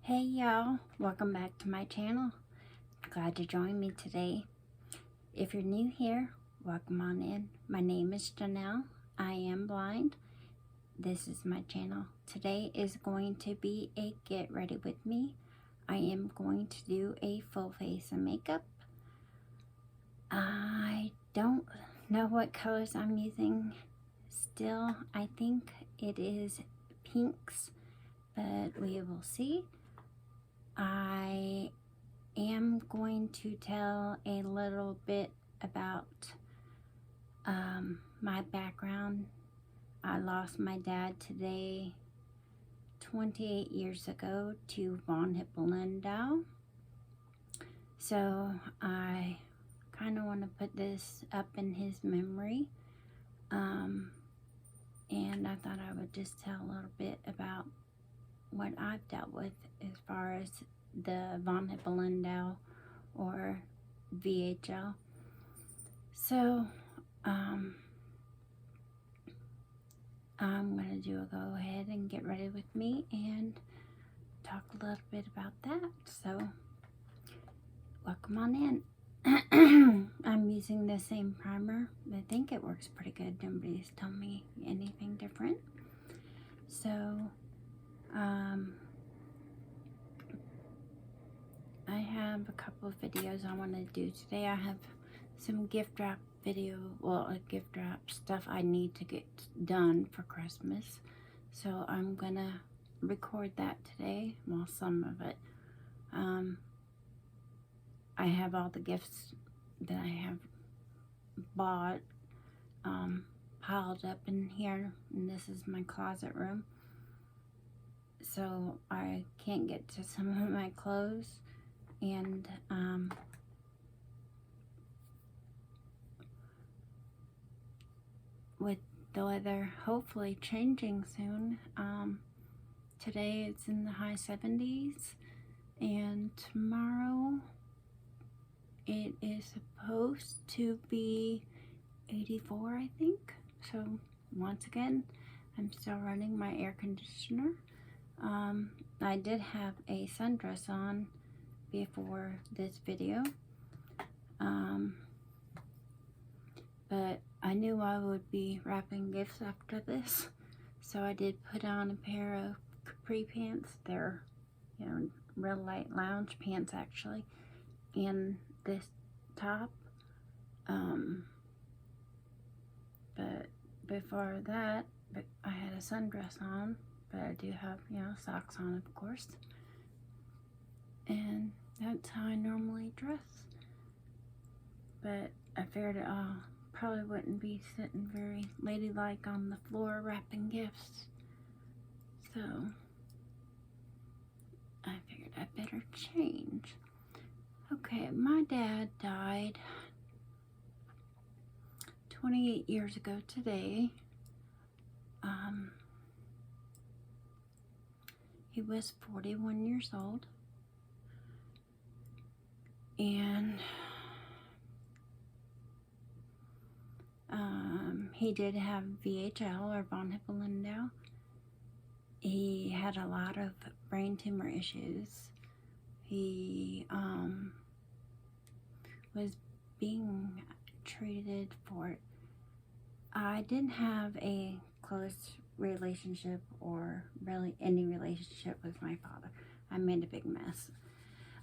Hey y'all, welcome back to my channel. Glad to join me today. If you're new here, welcome on in. My name is Jinelle. I am blind. This is my channel. Today is going to be a get ready with me. I am going to do a full face of makeup. I don't know what colors I'm using still. I think it is pinks, but we will see. I am going to tell a little bit about my background. I lost my dad today 28 years ago to hippo Lindel. So I kind of want to put this up in his memory. And I thought I would just tell a little bit about what I've dealt with as far as the hippo Lindel or VHL. So I'm going to do a go ahead and get ready with me and talk a little bit about that. So welcome on in. I'm using the same primer. I think it works pretty good. Nobody's told me anything different. So I have a couple of videos I want to do today. I have some gift wrap gift wrap stuff I need to get done for Christmas. So I'm gonna record that today. Well, some of it. I have all the gifts that I have bought piled up in here, and this is my closet room. So I can't get to some of my clothes, and with the weather hopefully changing soon, today it's in the high 70s, and tomorrow it is supposed to be 84, I think. So once again, I'm still running my air conditioner. I did have a sundress on before this video, but I knew I would be wrapping gifts after this, so I did put on a pair of capri pants. They're, real light lounge pants actually, and this top. But before that, I had a sundress on, but I do have, socks on, of course. And that's how I normally dress. But I figured it probably wouldn't be sitting very ladylike on the floor wrapping gifts. So I figured I better change. Okay, my dad died 28 years ago today. He was 41 years old, and he did have VHL or von Hippel-Lindau. He had a lot of brain tumor issues. He was being treated for it. I didn't have a close relationship or really any relationship with my father. I made a big mess.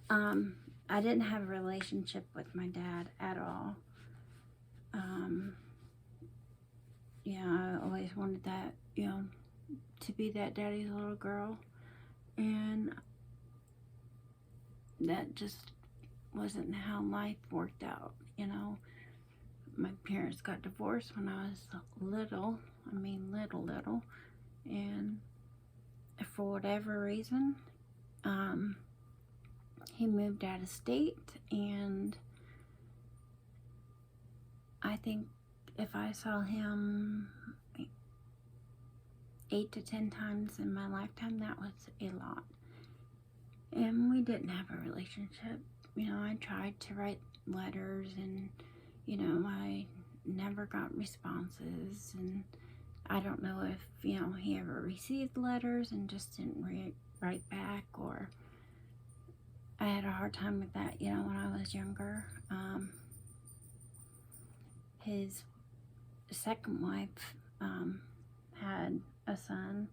I didn't have a relationship with my dad at all. I always wanted that, to be that daddy's little girl, and that just wasn't how life worked out, My parents got divorced when I was little, and for whatever reason, he moved out of state, and I think if I saw him 8 to 10 times in my lifetime, that was a lot. And we didn't have a relationship. I tried to write letters, and I never got responses, and I don't know if he ever received letters and just didn't write back, or I had a hard time with that, you know, when I was younger. His second wife had a son,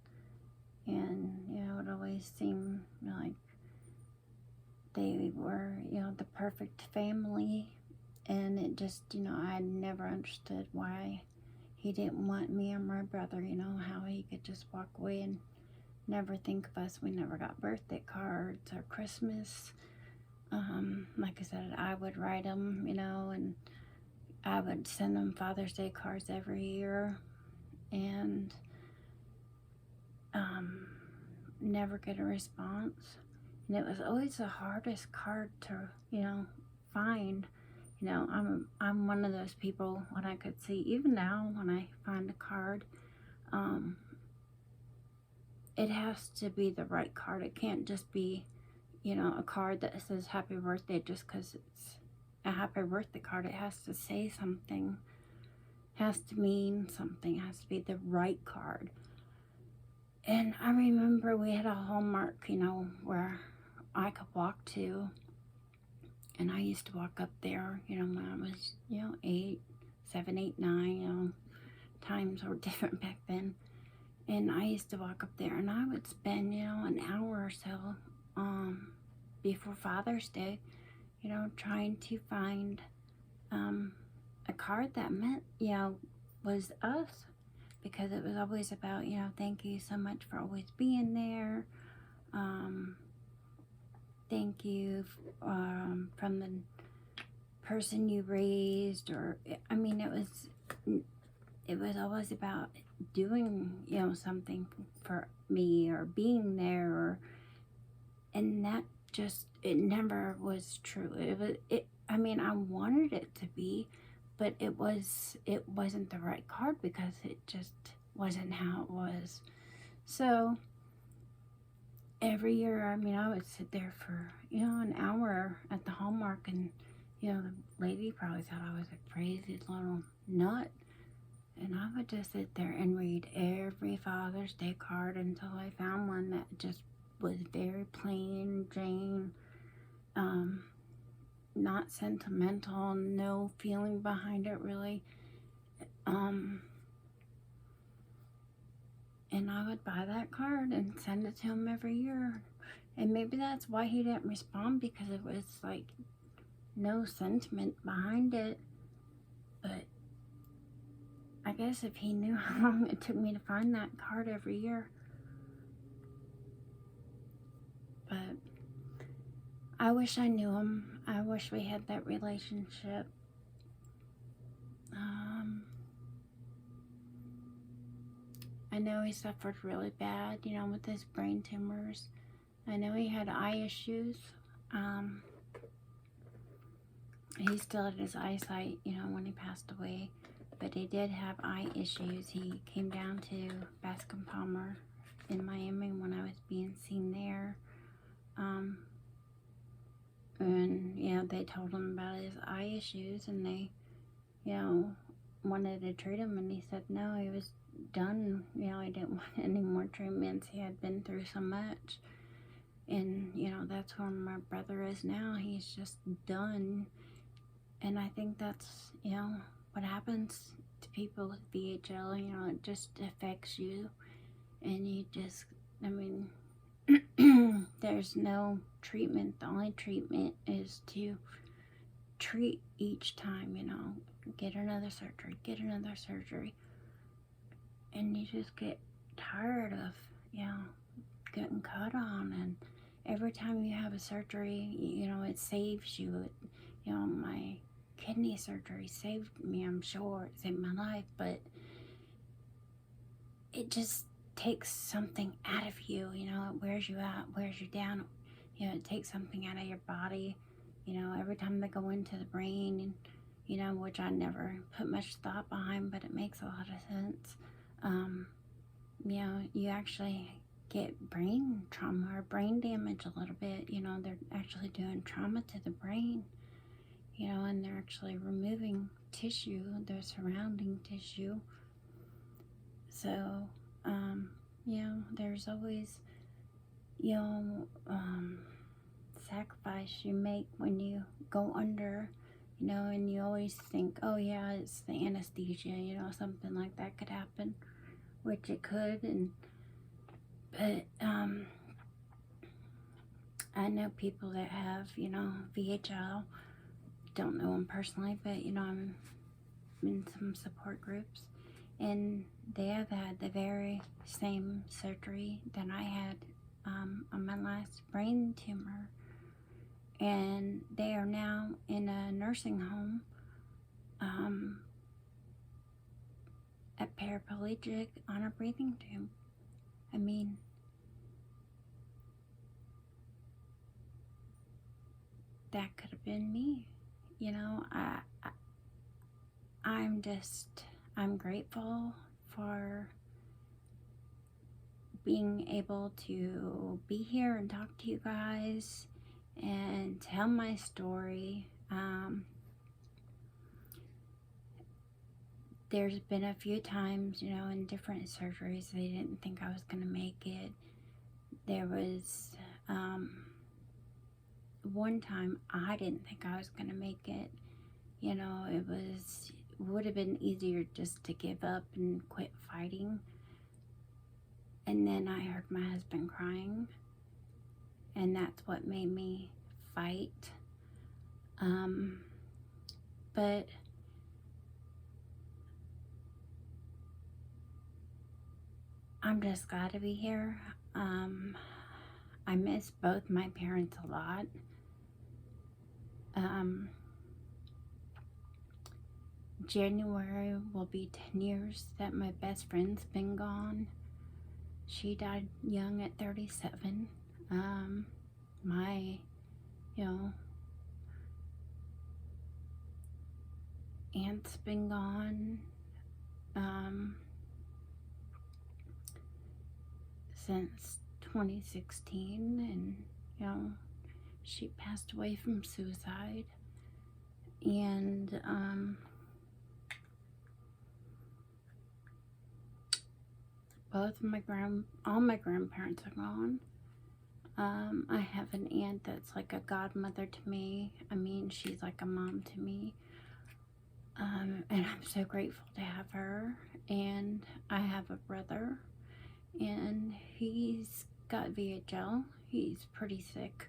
and, you know, it always seemed like they were, you know, the perfect family. And it just, you know, I never understood why he didn't want me or my brother, you know, how he could just walk away and never think of us. We never got birthday cards or Christmas. Like I said, I would write them, you know, and I would send them Father's Day cards every year, and never get a response. And it was always the hardest card to, you know, find. You know, I'm one of those people, when I could see, even now when I find a card, it has to be the right card. It can't just be, you know, a card that says happy birthday just because it's a happy birthday card. It has to say something, has to mean something, it has to be the right card. And I remember we had a Hallmark, you know, where I could walk to, and I used to walk up there, you know, when I was, you know, 8, 7, 8, 9, you know, times were different back then. And I used to walk up there, and I would spend, you know, an hour or so before Father's Day, you know, trying to find a card that meant, you know, was us. Because it was always about, you know, thank you so much for always being there. Thank you from the person you raised, or, I mean, it was always about doing, you know, something for me, or being there, or, and that just, it never was true. I mean, I wanted it to be, but it wasn't the right card, because it just wasn't how it was. So every year, I mean, I would sit there for, you know, an hour at the Hallmark, and, you know, the lady probably thought I was a crazy little nut. And I would just sit there and read every Father's Day card until I found one that just was very plain Jane, not sentimental, no feeling behind it really. And I would buy that card and send it to him every year. And maybe that's why he didn't respond, because it was like no sentiment behind it. But I guess if he knew how long it took me to find that card every year. But I wish I knew him. I wish we had that relationship. I know he suffered really bad, you know, with his brain tumors. I know he had eye issues. He still had his eyesight, you know, when he passed away. But he did have eye issues. He came down to Bascom Palmer in Miami when I was being seen there. And, you know, they told him about his eye issues, and they, you know, wanted to treat him, and he said no, he was done. You know, he didn't want any more treatments. He had been through so much. And, you know, that's where my brother is now. He's just done. And I think that's, you know, what happens to people with VHL. You know, it just affects you. And you just, I mean, there's no treatment. The only treatment is to treat each time, you know, get another surgery. And you just get tired of, you know, getting cut on. And every time you have a surgery, you know, it saves you. You know, my kidney surgery saved me, I'm sure. It saved my life. But it just takes something out of you, you know. It wears you out, wears you down. You know, it takes something out of your body. You know, every time they go into the brain, and, you know, which I never put much thought behind, but it makes a lot of sense. You know, you actually get brain trauma or brain damage a little bit. You know, they're actually doing trauma to the brain, you know, and they're actually removing tissue, the surrounding tissue. So, you know, there's always, you know, sacrifice sacrifice you make when you go under, you know, and you always think, oh yeah, it's the anesthesia, you know, something like that could happen, which it could. But I know people that have, you know, VHL. Don't know them personally, but you know, I'm in some support groups, and they have had the very same surgery that I had on my last brain tumor, and they are now in a nursing home, a paraplegic on a breathing tube. I mean, that could have been me. You know, I'm grateful for being able to be here and talk to you guys and tell my story. There's been a few times, you know, in different surgeries, they didn't think I was going to make it. There was one time I didn't think I was going to make it. You know, would have been easier just to give up and quit fighting. And then I heard my husband crying, and that's what made me fight. But I'm just glad to be here. I miss both my parents a lot. January will be 10 years that my best friend's been gone. She died young at 37. My, you know, aunt's been gone since 2016, and you know, she passed away from suicide. And all my grandparents are gone. I have an aunt that's like a godmother to me. I mean, she's like a mom to me. And I'm so grateful to have her. And I have a brother, and he's got VHL. He's pretty sick.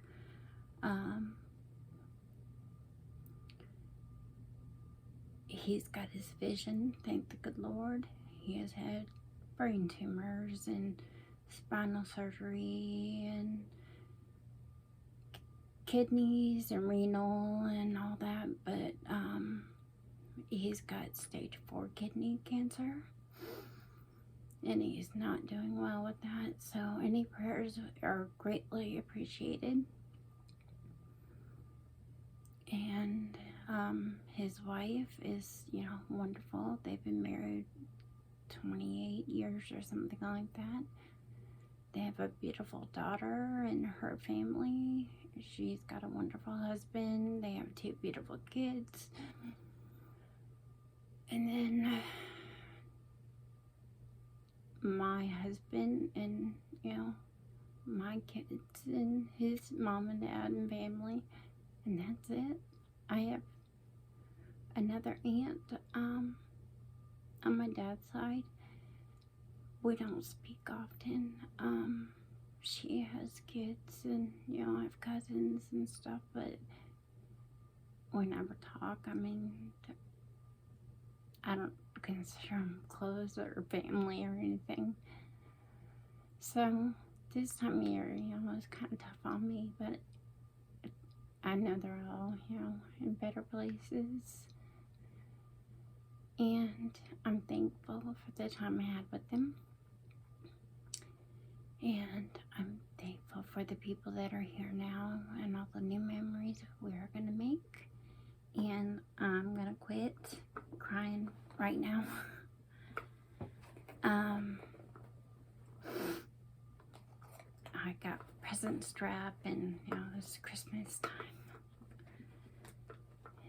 He's got his vision, thank the good Lord. He has had brain tumors and spinal surgery and kidneys and renal and all that, but he's got stage 4 kidney cancer, and he's not doing well with that. So any prayers are greatly appreciated. And his wife is, you know, wonderful. They've been married 28 years or something like that. They have a beautiful daughter and her family. She's got a wonderful husband. They have 2 beautiful kids. And then my husband and, you know, my kids and his mom and dad and family. And that's it. I have another aunt on my dad's side. We don't speak often. She has kids, and you know, I have cousins and stuff, but we never talk. I mean, I don't consider them close or family or anything. So this time of year, you know, it's kind of tough on me, but I know they're all, you know, in better places. And I'm thankful for the time I had with them. And I'm thankful for the people that are here now and all the new memories we are going to make. And I'm going to quit crying right now. I got present strap, and you know, it's Christmas time.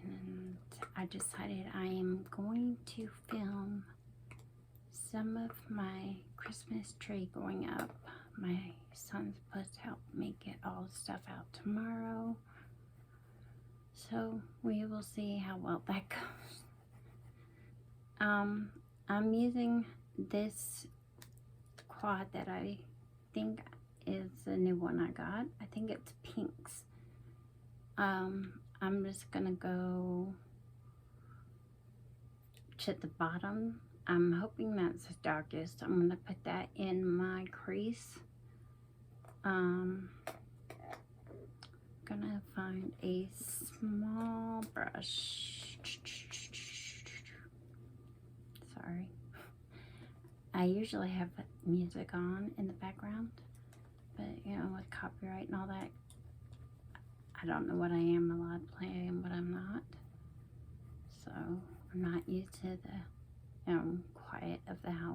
And I decided I am going to film some of my Christmas tree going up. My son's supposed to help me get all the stuff out tomorrow. So we will see how well that goes. I'm using this quad that I think is the new one I got. I think it's pinks. I'm just gonna go to the bottom. I'm hoping that's the darkest. I'm gonna put that in my crease. Gonna find a small brush. Sorry. I usually have music on in the background, but you know, with copyright and all that, I don't know what I am allowed to play and what I'm not. So I'm not used to the quiet of the house.